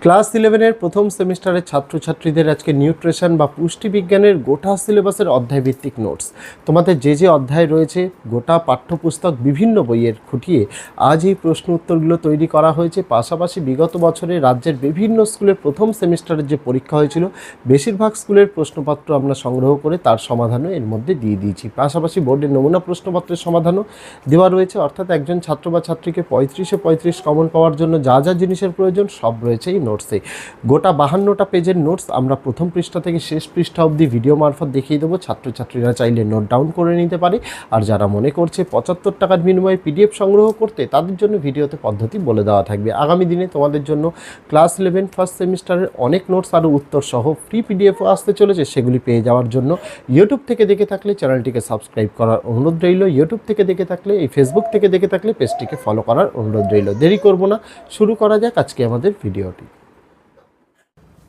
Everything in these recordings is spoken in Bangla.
ক্লাস 11-এর প্রথম সেমিস্টারের ছাত্রছাত্রীদের আজকে নিউট্রিশন বা পুষ্টিবিজ্ঞানের গোটা সিলেবাসের অধ্যায়ভিত্তিক নোটস। তোমাদের যে অধ্যায় রয়েছে গোটা পাঠ্যপুস্তক বিভিন্ন বইয়ের খুঁটিয়ে আজ এই প্রশ্ন উত্তরগুলো তৈরি করা হয়েছে। পাশাপাশি বিগত বছরে রাজ্যের বিভিন্ন স্কুলের প্রথম সেমিস্টারের যে পরীক্ষা হয়েছিল বেশিরভাগ স্কুলের প্রশ্নপত্র আমরা সংগ্রহ করে তার সমাধানও এর মধ্যে দিয়ে দিয়েছি। পাশাপাশি বোর্ডের নমুনা প্রশ্নপত্রের সমাধানও দেওয়া রয়েছে, অর্থাৎ একজন ছাত্র বা ছাত্রীকে 35-এ 35 কমন পাওয়ার জন্য যা যা জিনিসের প্রয়োজন সব রয়েছে এই নোটসে। গোটা 52টা পেজের নোটস আমরা প্রথম পৃষ্ঠা থেকে শেষ পৃষ্ঠা অবধি ভিডিও মারফত দেখিয়ে দেবো। ছাত্রছাত্রীরা চাইলে নোট ডাউন করে নিতে পারে। আর যারা মনে করছে 75 টাকার বিনিময়ে পিডিএফ সংগ্রহ করতে, তাদের জন্য ভিডিওতে পদ্ধতি বলে দেওয়া থাকবে। আগামী দিনে তোমাদের জন্য ক্লাস 11 ফার্স্ট সেমিস্টারের অনেক নোটস আরও উত্তর সহ ফ্রি পিডিএফও আসতে চলেছে। সেগুলি পেয়ে যাওয়ার জন্য ইউটিউব থেকে দেখে থাকলে চ্যানেলটিকে সাবস্ক্রাইব করার অনুরোধ রইল। ইউটিউব থেকে দেখে থাকলে, এই ফেসবুক থেকে দেখে থাকলে পেজটিকে ফলো করার অনুরোধ রইল। দেরি করব না, শুরু করা যাক আজকে আমাদের ভিডিওটি।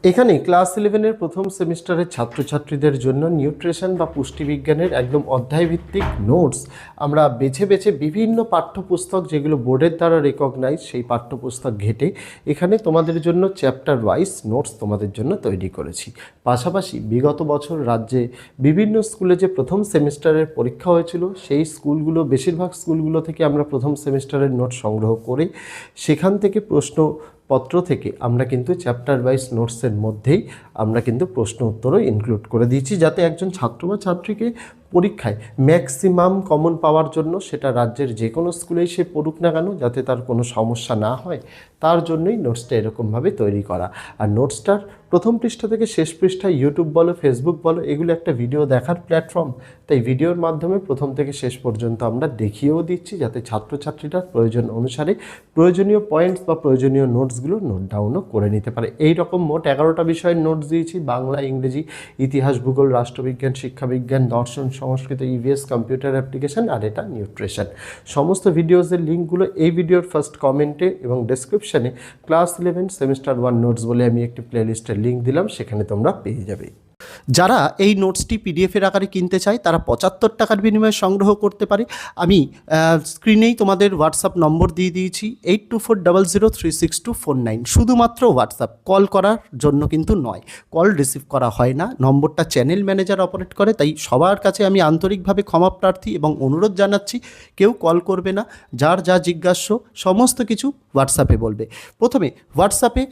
এখানে ক্লাস 11-এর প্রথম সেমিস্টারের ছাত্রছাত্রীদের জন্য নিউট্রিশন বা পুষ্টিবিজ্ঞানের একদম অধ্যায়ভিত্তিক নোটস আমরা বেছে বেছে বিভিন্ন পাঠ্যপুস্তক যেগুলো বোর্ডের দ্বারা রেকগনাইজ সেই পাঠ্যপুস্তক ঘেটে এখানে তোমাদের জন্য চ্যাপ্টার ওয়াইজ নোটস তোমাদের জন্য তৈরি করেছি। পাশাপাশি বিগত বছর রাজ্যে বিভিন্ন স্কুলে যে প্রথম সেমিস্টারের পরীক্ষা হয়েছিল সেই স্কুলগুলো, বেশিরভাগ স্কুলগুলো থেকে আমরা প্রথম সেমিস্টারের নোট সংগ্রহ করে সেখান থেকে প্রশ্নপত্র থেকে আমরা কিন্তু চ্যাপ্টার ওয়াইজ নোটসের মধ্যেই আমরা কিন্তু প্রশ্ন উত্তরও ইনক্লুড করে দিয়েছি, যাতে একজন ছাত্র বা ছাত্রীকে পরীক্ষায় ম্যাক্সিমাম কমন পাওয়ার জন্য, সেটা রাজ্যের যে কোনো স্কুলেই সে পড়ুক না কেন, যাতে তার কোনো সমস্যা না হয়, তার জন্যই নোটসটা এরকমভাবে তৈরি করা। আর নোটসটার প্রথম পৃষ্ঠা থেকে শেষ পৃষ্ঠায় ইউটিউব বলো, ফেসবুক বলো, এগুলো একটা ভিডিও দেখার প্ল্যাটফর্ম। তাই ভিডিওর মাধ্যমে প্রথম থেকে শেষ পর্যন্ত আমরা দেখিয়েও দিচ্ছি, যাতে ছাত্রছাত্রীরা প্রয়োজন অনুসারে প্রয়োজনীয় পয়েন্টস বা প্রয়োজনীয় নোটসগুলো নোট ডাউনও করে নিতে পারে। এই রকম মোট 11টা বিষয়ের নোটস দিয়েছি: বাংলা, ইংরেজি, ইতিহাস, ভূগোল, রাষ্ট্রবিজ্ঞান, শিক্ষাবিজ্ঞান, দর্শন, সংস্কৃত, ইভিএস, কম্পিউটার অ্যাপ্লিকেশন, আর এটা নিউট্রিশন। সমস্ত ভিডিওসের লিঙ্কগুলো এই ভিডিওর ফার্স্ট কমেন্টে এবং ডেসক্রিপশানে ক্লাস 11 সেমিস্টার 1 নোটস বলে আমি একটি প্লেলিস্টের লিঙ্ক দিলাম, সেখানে তোমরা পেয়ে যাবে। যারা এই নোটসটি পিডিএফের আকারে কিনতে চায় তারা 75 টাকার বিনিময়ে সংগ্রহ করতে পারে। আমি স্ক্রিনেই তোমাদের হোয়াটসঅ্যাপ নম্বর দিয়ে দিয়েছি, 8240036249। শুধুমাত্র হোয়াটসঅ্যাপ, কল করার জন্য কিন্তু নয়, কল রিসিভ করা হয় না। নম্বরটা চ্যানেল ম্যানেজার অপারেট করে, তাই সবার কাছে আমি আন্তরিকভাবে ক্ষমা প্রার্থী এবং অনুরোধ জানাচ্ছি কেউ কল করবে না। যার যা জিজ্ঞাস্য সমস্ত কিছু হোয়াটসঅ্যাপে বলবে। প্রথমে হোয়াটসঅ্যাপে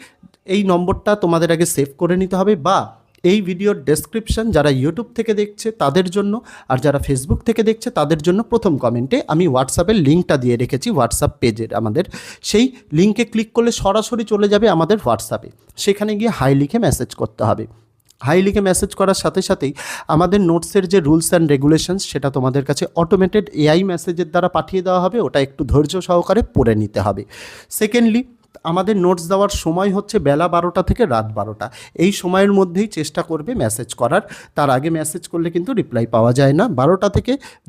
এই নম্বরটা তোমাদের আগে সেভ করে নিতে হবে, বা এই ভিডিওর ডেসক্রিপশন যারা ইউটিউব থেকে দেখছে তাদের জন্য, আর যারা ফেসবুক থেকে দেখছে তাদের জন্য প্রথম কমেন্টে আমি হোয়াটসঅ্যাপের লিঙ্কটা দিয়ে রেখেছি, হোয়াটসঅ্যাপ পেজের আমাদের। সেই লিঙ্কে ক্লিক করলে সরাসরি চলে যাবে আমাদের হোয়াটসঅ্যাপে। সেখানে গিয়ে হাই লিখে মেসেজ করতে হবে। হাই লিখে মেসেজ করার সাথে সাথেই আমাদের নোটসের যে রুলস অ্যান্ড রেগুলেশনস সেটা তোমাদের কাছে অটোমেটেড এআই মেসেজের দ্বারা পাঠিয়ে দেওয়া হবে। ওটা একটু ধৈর্য সহকারে পড়ে নিতে হবে। সেকেন্ডলি, আমাদের নোটস দেওয়ার সময় হচ্ছে বেলা 12টা থেকে রাত 12টা। এই সময়ের মধ্যেই চেষ্টা করবে মেসেজ করার। তার আগে মেসেজ করলে কিন্তু রিপ্লাই পাওয়া যায় না।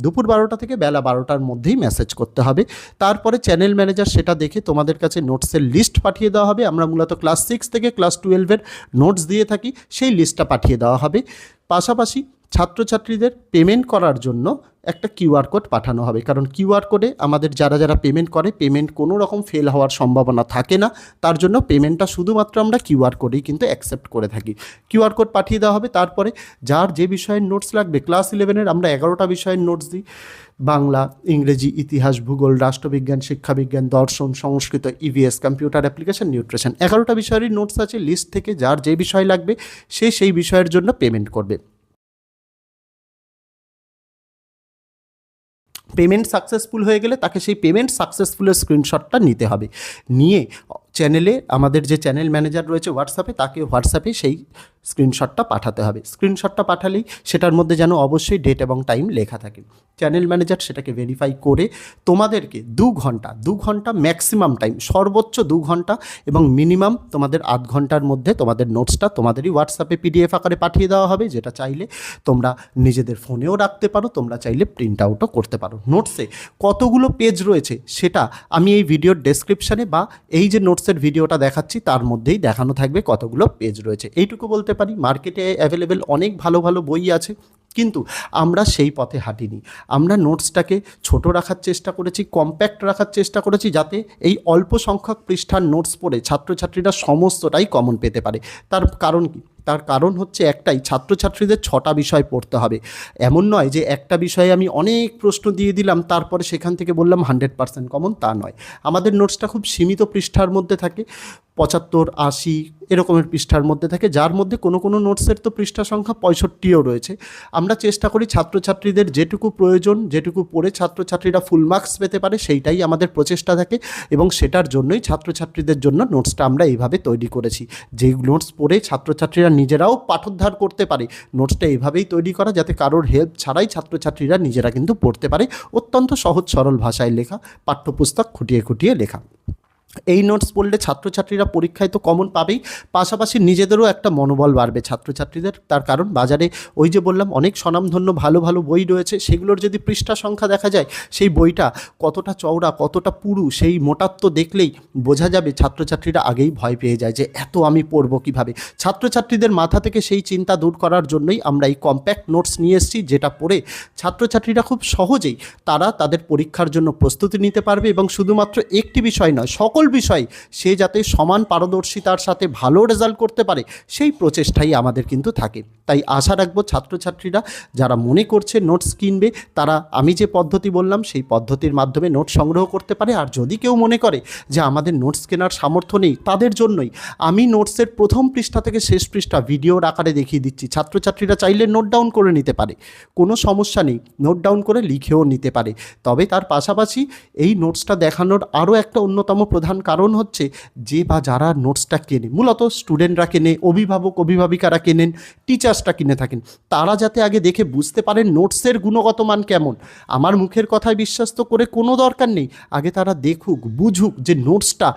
দুপুর 12টা থেকে বেলা 12টার মধ্যেই মেসেজ করতে হবে। তারপরে চ্যানেল ম্যানেজার সেটা দেখে তোমাদের কাছে নোটসের লিস্ট পাঠিয়ে দেওয়া হবে। আমরা মূলত ক্লাস 6 থেকে ক্লাস 12-এর নোটস দিয়ে থাকি, সেই লিস্টটা পাঠিয়ে দেওয়া হবে। পাশাপাশি ছাত্রছাত্রীদের পেমেন্ট করার জন্য একটা কিউআর কোড পাঠানো হবে, কারণ কিউআর কোডে আমাদের যারা পেমেন্ট করে, পেমেন্ট কোনো রকম ফেল হওয়ার সম্ভাবনা থাকে না। তার জন্য পেমেন্টটা শুধুমাত্র আমরা কিউআর কোডেই কিন্তু অ্যাকসেপ্ট করে থাকি। কিউআর কোড পাঠিয়ে দেওয়া হবে। তারপরে যার যে বিষয়ের নোটস লাগবে, ক্লাস 11-এর আমরা 11টা বিষয়ের নোটস দিই: বাংলা, ইংরেজি, ইতিহাস, ভূগোল, রাষ্ট্রবিজ্ঞান, শিক্ষাবিজ্ঞান, দর্শন, সংস্কৃত, ইভিএস, কম্পিউটার অ্যাপ্লিকেশন, নিউট্রিশন। 11টা বিষয়েরই নোটস আছে। লিস্ট থেকে যার যে বিষয় লাগবে সে সেই বিষয়ের জন্য পেমেন্ট করবে। পেমেন্ট সাকসেসফুল হয়ে গেলে তাকে সেই পেমেন্ট সাকসেসফুলের স্ক্রিনশটটা নিতে হবে। নিয়ে চ্যানেলে আমাদের যে চ্যানেল ম্যানেজার রয়েছে হোয়াটসঅ্যাপে, তাকে হোয়াটসঅ্যাপে সেই স্ক্রিনশটটা পাঠাতে হবে। স্ক্রিনশটটা পাঠালেই সেটার মধ্যে যেন অবশ্যই ডেট এবং টাইম লেখা থাকে। চ্যানেল ম্যানেজার সেটাকে ভেরিফাই করে তোমাদেরকে 2 ঘন্টা ম্যাক্সিমাম টাইম, সর্বোচ্চ 2 ঘন্টা এবং মিনিমাম তোমাদের 8 ঘন্টার মধ্যে তোমাদের নোটসটা তোমাদেরই হোয়াটসঅ্যাপে পিডিএফ আকারে পাঠিয়ে দেওয়া হবে, যেটা চাইলে তোমরা নিজেদের ফোনেও রাখতে পারো, তোমরা চাইলে প্রিন্ট আউটও করতে পারো। নোটসে কতগুলো পেজ রয়েছে সেটা আমি এই ভিডিওর ডেসক্রিপশানে বা এই যে নোটসের ভিডিওটা দেখাচ্ছি তার মধ্যেই দেখানো থাকবে কতগুলো পেজ রয়েছে। এইটুকু বলতে পারি, মার্কেটে অ্যাভেলেবেল অনেক ভালো ভালো বই আছে, কিন্তু আমরা সেই পথে হাঁটিনি। আমরা নোটসটাকে ছোট রাখার চেষ্টা করেছি, কম্প্যাক্ট রাখার চেষ্টা করেছি, যাতে এই অল্প সংখ্যক পৃষ্ঠার নোটস পড়ে ছাত্রছাত্রীরা সমস্তটাই কমন পেতে পারে। তার কারণ কি? তার কারণ হচ্ছে একটাই, ছাত্রছাত্রীদের 6টা বিষয় পড়তে হবে। এমন নয় যে একটা বিষয়ে আমি অনেক প্রশ্ন দিয়ে দিলাম, তারপরে সেখান থেকে বললাম 100% কমন, তা নয়। আমাদের নোটসটা খুব সীমিত পৃষ্ঠার মধ্যে থাকে, 75, 80 এরকমের পৃষ্ঠার মধ্যে থাকে, যার মধ্যে কোনো কোনো নোটসের তো পৃষ্ঠা সংখ্যা 65ও রয়েছে। আমরা চেষ্টা করি ছাত্রছাত্রীদের যেটুকু প্রয়োজন, যেটুকু পড়ে ছাত্রছাত্রীরা ফুল মার্কস পেতে পারে, সেইটাই আমাদের প্রচেষ্টা থাকে, এবং সেটার জন্যই ছাত্রছাত্রীদের জন্য নোটসটা আমরা এইভাবে তৈরি করেছি। যেই নোটস পড়ে ছাত্রছাত্রীরা নিজেরাও পাঠোদ্ধার করতে পারে, নোটসটা এইভাবেই তৈরি করা যাতে কারোর হেল্প ছাড়াই ছাত্রছাত্রীরা নিজেরা কিন্তু পড়তে পারে। অত্যন্ত সহজ সরল ভাষায় লেখা, পাঠ্যপুস্তক খুঁটিয়ে খুঁটিয়ে লেখা। এই নোটস পড়লে ছাত্রছাত্রীরা পরীক্ষায় তো কমন পাবেই, পাশাপাশি নিজেদেরও একটা মনোবল বাড়বে ছাত্রছাত্রীদের। তার কারণ বাজারে ওই যে বললাম অনেক স্বনামধন্য ভালো ভালো বই রয়েছে, সেগুলোর যদি পৃষ্ঠা সংখ্যা দেখা যায়, সেই বইটা কতটা চওড়া, কতটা পুরু, সেই মোটাত্ব দেখলেই বোঝা যাবে ছাত্রছাত্রীরা আগেই ভয় পেয়ে যায় যে এত আমি পড়বো কীভাবে। ছাত্রছাত্রীদের মাথা থেকে সেই চিন্তা দূর করার জন্যই আমরা এই কম্প্যাক্ট নোটস নিয়ে এসেছি, যেটা পড়ে ছাত্রছাত্রীরা খুব সহজেই তারা তাদের পরীক্ষার জন্য প্রস্তুতি নিতে পারবে, এবং শুধুমাত্র একটি বিষয় নয়, সকল বিষয় সে যাতে সমান পারদর্শিতার সাথে ভালো রেজাল্ট করতে পারে, সেই প্রচেষ্টাই আমাদের কিন্তু থাকে। তাই আশা রাখবো ছাত্রছাত্রীরা যারা মনে করছে নোটস কিনবে, তারা আমি যে পদ্ধতি বললাম সেই পদ্ধতির মাধ্যমে নোট সংগ্রহ করতে পারে। আর যদি কেউ মনে করে যে আমাদের নোটস কেনার সামর্থ্য নেই, তাদের জন্যই আমি নোটসের প্রথম পৃষ্ঠা থেকে শেষ পৃষ্ঠা ভিডিওর আকারে দেখিয়ে দিচ্ছি। ছাত্রছাত্রীরা চাইলে নোট ডাউন করে নিতে পারে, কোনো সমস্যা নেই, নোট ডাউন করে লিখেও নিতে পারে। তবে তার পাশাপাশি এই নোটসটা দেখানোর আরও একটা অন্যতম প্রধান কারণ হচ্ছে, যে বা যারা নোটসটা কেনে, মূলত স্টুডেন্টরা কেনে, অভিভাবক অভিভাবিকারা কেনেন, টিচার্সটা কিনে থাকেন, তারা যাতে আগে দেখে বুঝতে পারেন নোটসের গুণগত মান কেমন। আমার মুখের কথায় বিশ্বাস তো করে কোনো দরকার নেই, আগে তারা দেখুক, বুঝুক যে নোটসটা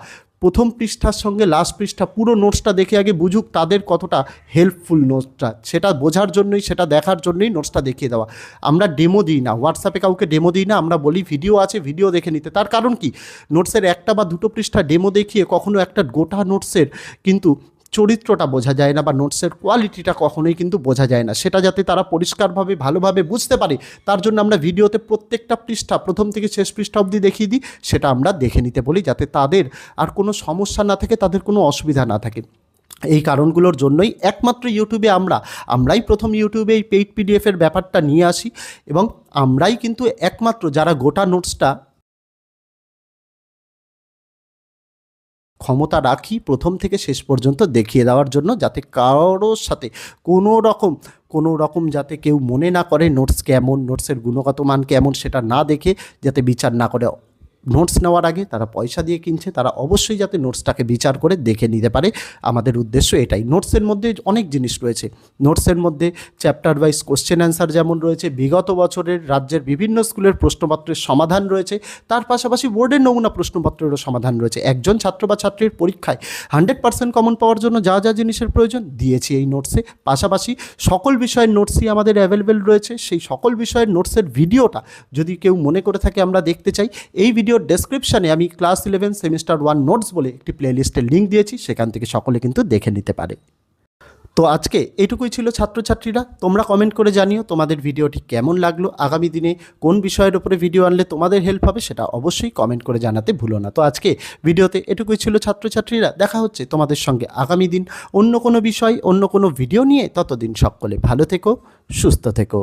প্রথম পৃষ্ঠার সঙ্গে লাস্ট পৃষ্ঠা পুরো নোটসটা দেখে আগে বুঝুক তাদের কতটা হেল্পফুল নোটসটা। সেটা বোঝার জন্যই, সেটা দেখার জন্যই নোটসটা দেখিয়ে দেওয়া। আমরা ডেমো দিই না, হোয়াটসঅ্যাপে কাউকে ডেমো দিই না, আমরা বলি ভিডিও আছে, ভিডিও দেখে নিতে। তার কারণ কি? নোটসের একটা বা দুটো পৃষ্ঠা ডেমো দেখিয়ে কখনো একটা গোটা নোটসের কিন্তু চরিত্রটা বোঝা যায় না, বা নোটসের কোয়ালিটিটা কখনোই কিন্তু বোঝা যায় না। সেটা যাতে তারা পরিষ্কারভাবে ভালোভাবে বুঝতে পারে, তার জন্য আমরা ভিডিওতে প্রত্যেকটা পৃষ্ঠা প্রথম থেকে শেষ পৃষ্ঠা অবধি দেখিয়ে দিই, সেটা আমরা দেখে নিতে বলি, যাতে তাদের আর কোনো সমস্যা না থাকে, তাদের কোনো অসুবিধা না থাকে। এই কারণগুলোর জন্যই একমাত্র ইউটিউবে আমরাই প্রথম ইউটিউবে এই পেইড পিডিএফের ব্যাপারটা নিয়ে আসি, এবং আমরাই কিন্তু একমাত্র যারা গোটা নোটসটা ক্ষমতা রাখি প্রথম থেকে শেষ পর্যন্ত দেখিয়ে দেওয়ার জন্য, যাতে কারোর সাথে কোনো রকম যাতে কেউ মনে না করে নোটস কেমন, নোটসের গুণগত মান কেমন, সেটা না দেখে যাতে বিচার না করে। নোটস নেওয়ার আগে তারা পয়সা দিয়ে কিনছে, তারা অবশ্যই যাতে নোটসটাকে বিচার করে দেখে নিতে পারে। আমাদের উদ্দেশ্য এটাই। নোটসের মধ্যে অনেক জিনিস রয়েছে, নোটসের মধ্যে চ্যাপ্টার ওয়াইজ কোশ্চেন অ্যান্সার যেমন রয়েছে, বিগত বছরের রাজ্যের বিভিন্ন স্কুলের প্রশ্নপত্রের সমাধান রয়েছে, তার পাশাপাশি বোর্ডের নমুনা প্রশ্নপত্রেরও সমাধান রয়েছে। একজন ছাত্র বা ছাত্রীর পরীক্ষায় 100% কমন পাওয়ার জন্য যা যা জিনিসের প্রয়োজন দিয়েছি এই নোটসে। পাশাপাশি সকল বিষয়ের নোটসই আমাদের অ্যাভেলেবেল রয়েছে। সেই সকল বিষয়ের নোটসের ভিডিওটা যদি কেউ মনে করে থাকে আমরা দেখতে চাই, এই ভিডিও ডেসক্রিপশানে আমি ক্লাস 11 সেমিস্টার 1 নোটস বলে একটি প্লেলিস্টের লিঙ্ক দিয়েছি, সেখান থেকে সকলে কিন্তু দেখে নিতে পারে। তো আজকে এটুকুই ছিল ছাত্রছাত্রীরা। তোমরা কমেন্ট করে জানিও তোমাদের ভিডিওটি কেমন লাগলো, আগামী দিনে কোন বিষয়ের উপরে ভিডিও আনলে তোমাদের হেল্প হবে, সেটা অবশ্যই কমেন্ট করে জানাতে ভুলো না। তো আজকে ভিডিওতে এটুকুই ছিল ছাত্রছাত্রীরা। দেখা হচ্ছে তোমাদের সঙ্গে আগামী দিন অন্য কোনো বিষয়, অন্য কোনো ভিডিও নিয়ে। ততদিন সকলে ভালো থেকো, সুস্থ থেকো।